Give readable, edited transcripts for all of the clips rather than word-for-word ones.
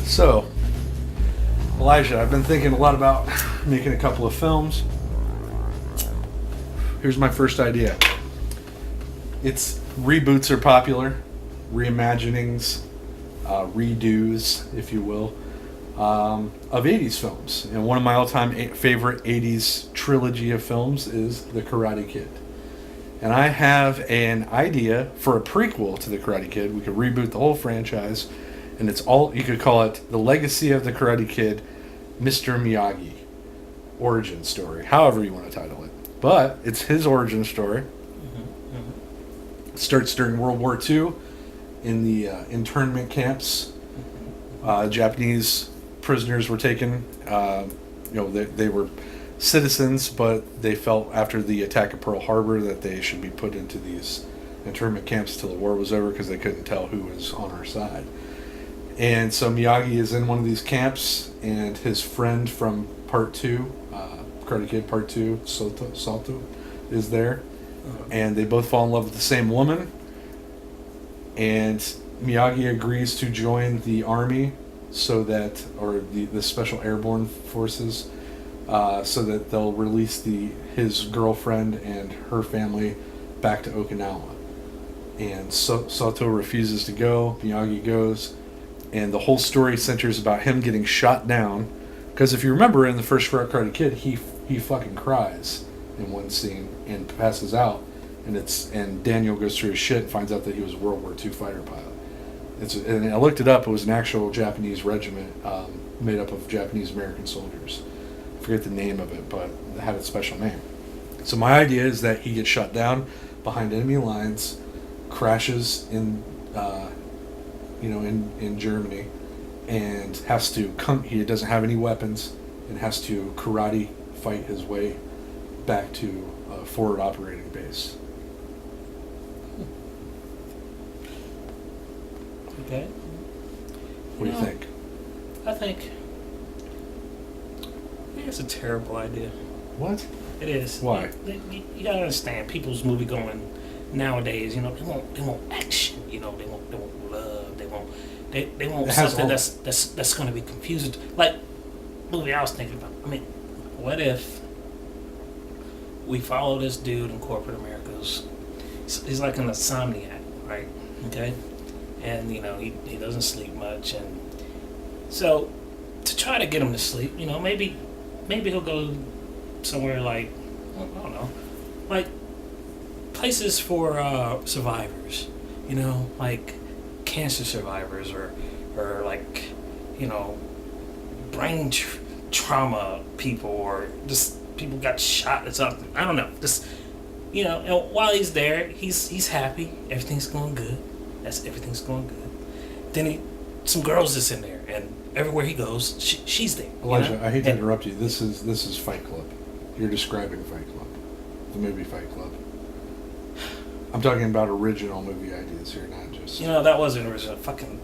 So, Elijah, I've been thinking a lot about making a couple of films. Here's my first idea. It's reboots are popular, reimaginings, redos, if you will, of 80s films. And one of my all-time favorite 80s trilogy of films is The Karate Kid. And I have an idea for a prequel to The Karate Kid. We could reboot the whole franchise, and it's all, you could call it The Legacy of the Karate Kid, Mr. Miyagi origin story, however you want to title it. But it's his origin story. It starts during World War II in the internment camps. Japanese prisoners were taken. They were citizens, but they felt after the attack of Pearl Harbor that they should be put into these internment camps till the war was over because they couldn't tell who was on our side. And so Miyagi is in one of these camps, and his friend from Part 2, Karate Kid Part 2, Salto, is there. And they both fall in love with the same woman. And Miyagi agrees to join the army or the Special Airborne Forces, so that they'll release his girlfriend and her family back to Okinawa. And Sato refuses to go. Miyagi goes. And the whole story centers about him getting shot down. Because if you remember in the first Karate Kid, he fucking cries in one scene and passes out. And Daniel goes through his shit and finds out that he was a World War II fighter pilot. And I looked it up. It was an actual Japanese regiment made up of Japanese American soldiers. I forget the name of it, but it had a special name. So my idea is that he gets shot down behind enemy lines, crashes in Germany, and has to come. He doesn't have any weapons, and has to karate fight his way back to a forward operating base. Okay. What do you think? I think it's a terrible idea. What? It is. Why? You gotta understand, people's movie going nowadays. They want action. They want love. They want something that's going to be confusing. Like movie I was thinking about. I mean, what if we follow this dude in corporate America? He's like an insomniac, right? Okay, and he doesn't sleep much, and so to try to get him to sleep, maybe he'll go somewhere like, I don't know, like places for survivors, like cancer survivors or like, brain trauma people, or just people got shot or something. I don't know. Just, and while he's there, he's happy. Everything's going good. Everything's going good. Then some girls is in there, and everywhere he goes, she's there. Elijah, I hate to interrupt you. This is Fight Club. You're describing Fight Club, the movie Fight Club. I'm talking about original movie ideas here, not just. That wasn't original. Fucking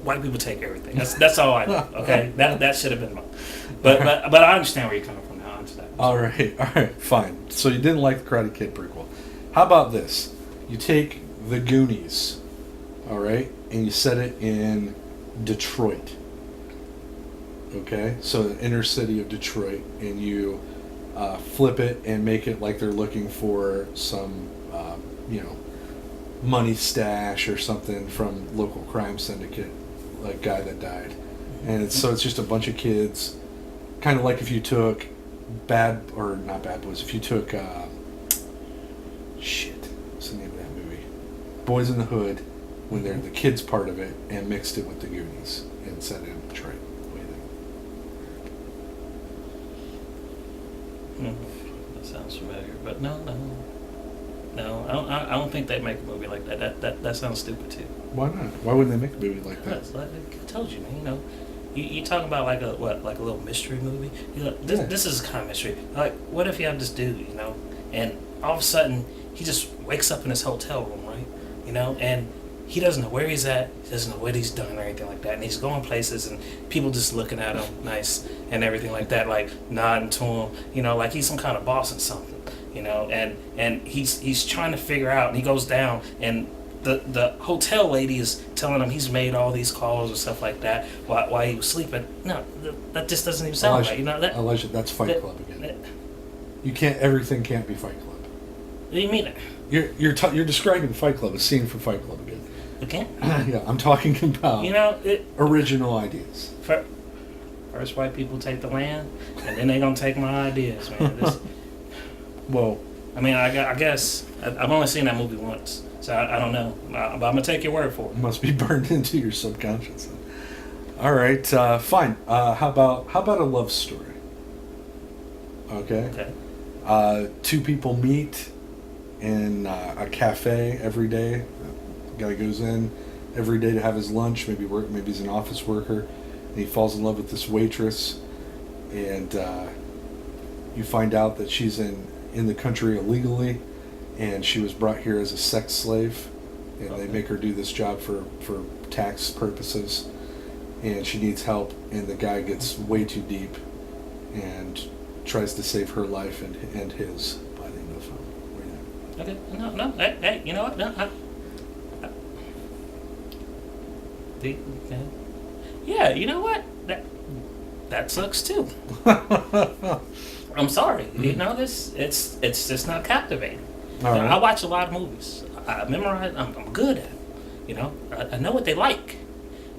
white people take everything. That's all I know. Okay, that should have been mine. But I understand where you're coming from now. All right, fine. So you didn't like the Karate Kid prequel. How about this? You take The Goonies, all right, and you set it in Detroit. Okay, so the inner city of Detroit, and you flip it and make it like they're looking for some, money stash or something from local crime syndicate, like guy that died, and it's just a bunch of kids, kind of like if you took not Bad Boys, if you took what's the name of that movie? Boys in the Hood, when they're the kids part of it, and mixed it with The Goonies and set it in Detroit. That sounds familiar, but no. I don't think they'd make a movie like that. That sounds stupid too. Why not? Why wouldn't they make a movie like that? Like I told you, man. You talking about like a little mystery movie? This is kind of mystery. Like, what if you have this dude, and all of a sudden he just wakes up in his hotel room, right? And he doesn't know where he's at, he doesn't know what he's done or anything like that, and he's going places and people just looking at him nice and everything like that, like nodding to him, like he's some kind of boss or something, and he's trying to figure out, and he goes down, and the hotel lady is telling him he's made all these calls or stuff like that while he was sleeping. No, that just doesn't even sound right. You know that. Elijah, that's Fight Club again. You can't. Everything can't be Fight Club. What do you mean? You're describing Fight Club, a scene from Fight Club again. Okay. Yeah, I'm talking about original ideas. First, white people take the land, and then they gonna take my ideas, man. Well, I mean, I guess I've only seen that movie once, so I don't know. But I'm gonna take your word for it. It must be burned into your subconscious. All right, fine. How about a love story? Okay. Two people meet in a cafe every day. The guy goes in every day to have his lunch. Maybe he's an office worker, and he falls in love with this waitress, and you find out that she's in the country illegally, and she was brought here as a sex slave, and they make her do this job for tax purposes, and she needs help, and the guy gets way too deep and tries to save her life and his by the end of the film. Okay, no, hey, you know what? No, yeah, you know what? That sucks too. I'm sorry. You know this. It's just not captivating. Right. I watch a lot of movies. I memorize. I'm good at it. You know. I know what they like.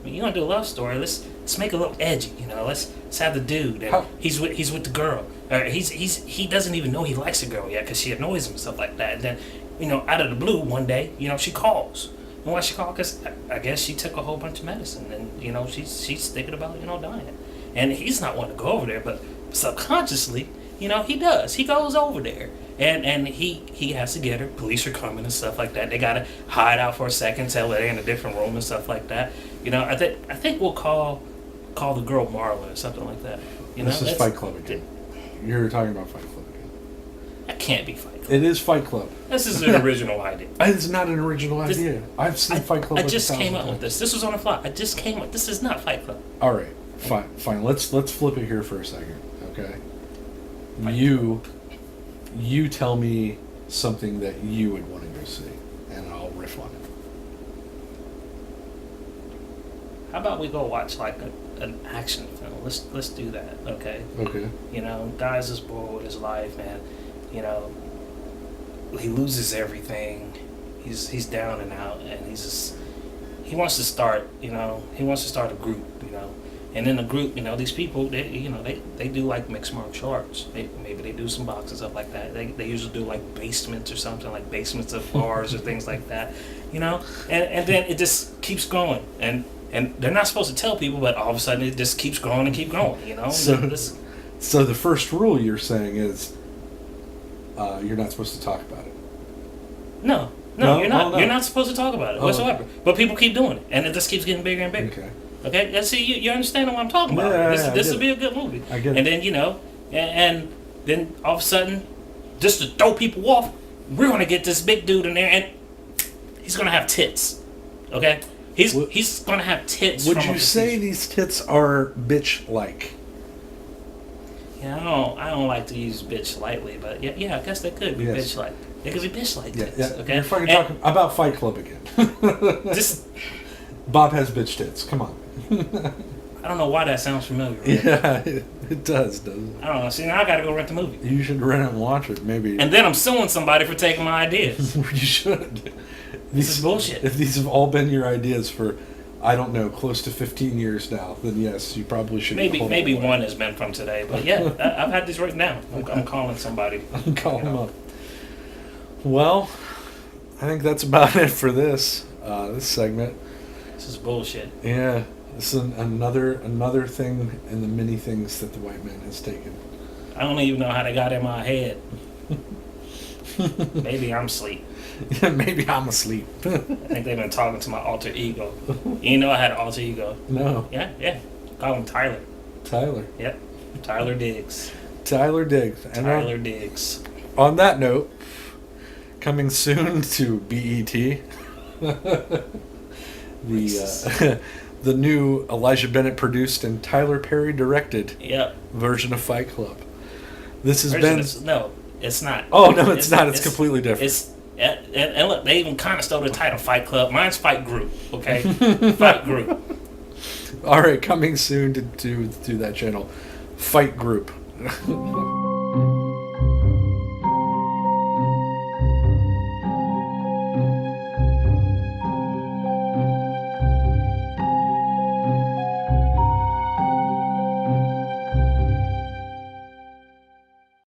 I mean, you want to do a love story? Let's make it a little edgy. You know. Let's have the dude and he's with the girl. Or he doesn't even know he likes the girl yet because she annoys him and stuff like that. And then, you know, out of the blue one day, you know, she calls. And why she called? Because I guess she took a whole bunch of medicine, and you know she's thinking about dying, and he's not wanting to go over there, but subconsciously, you know, he does. He goes over there, and he has to get her. Police are coming and stuff like that. They gotta hide out for a second, tell her they're in a different room and stuff like that. You know, I think we'll call the girl Marla or something like that. You know, this is Fight Club again. You're talking about Fight Club again. That can't be Fight Club. It is Fight Club. This is an original idea. It's not an original idea. I've seen Fight Club. I just came up with this. This was on the fly. I just came up. This is not Fight Club. All right, fine. Let's flip it here for a second, okay? You tell me something that you would want to go see, and I'll riff on it. How about we go watch like an action film? Let's do that, okay? Okay. You know, guy's just bored with his life, man. You know, he loses everything. He's down and out, and he wants to start. You know, he wants to start a group. You know, and in the group, you know, these people, they do like mixed martial arts. Maybe they do some boxing, stuff like that. They usually do like basements or something, like basements of bars or things like that. You know, and then it just keeps going, and they're not supposed to tell people, but all of a sudden it just keeps growing and keep going. You know, so the first rule you're saying is you're not supposed to talk about it. No, you're not. No. You're not supposed to talk about it whatsoever. Okay. But people keep doing it, and it just keeps getting bigger and bigger. Okay. Let's see. You understand what I'm talking about? Yeah, this would be a good movie. I get it. And then and then all of a sudden, just to throw people off, we're gonna get this big dude in there, and he's gonna have tits. Okay. He's gonna have tits. Would you say these tits are bitch-like? Yeah, I don't like to use bitch lightly, but yeah, I guess they could be bitch-like. They could be bitch-like tits. Yeah. Okay. You're fucking talking about Fight Club again. Bob has bitch tits. Come on. I don't know why that sounds familiar. Right? Yeah, it does, doesn't it? I don't know. See, now I gotta go rent the movie. You should rent it and watch it, maybe. And then I'm suing somebody for taking my ideas. You should. This is bullshit. If these have all been your ideas for, I don't know, close to 15 years now, then yes, you probably should. Maybe one has been from today, but yeah, I've had these written down. I'm calling somebody. I'm calling them up. Well, I think that's about it for this segment. This is bullshit. Yeah, this is another thing in the many things that the white man has taken. I don't even know how they got in my head. Maybe I'm asleep. Yeah, maybe I'm asleep. I think they've been talking to my alter ego. You know I had an alter ego. No. Yeah. Call him Tyler. Tyler. Yep. Tyler Diggs. Tyler Diggs. Tyler Diggs. On that note, coming soon to BET, the new Elijah Bennett produced and Tyler Perry directed version of Fight Club. This has been... No, it's not. Oh, no, it's not. It's completely different. And look, they even kind of stole the title, Fight Club. Mine's Fight Group, okay? Fight Group. All right, coming soon to that channel, Fight Group.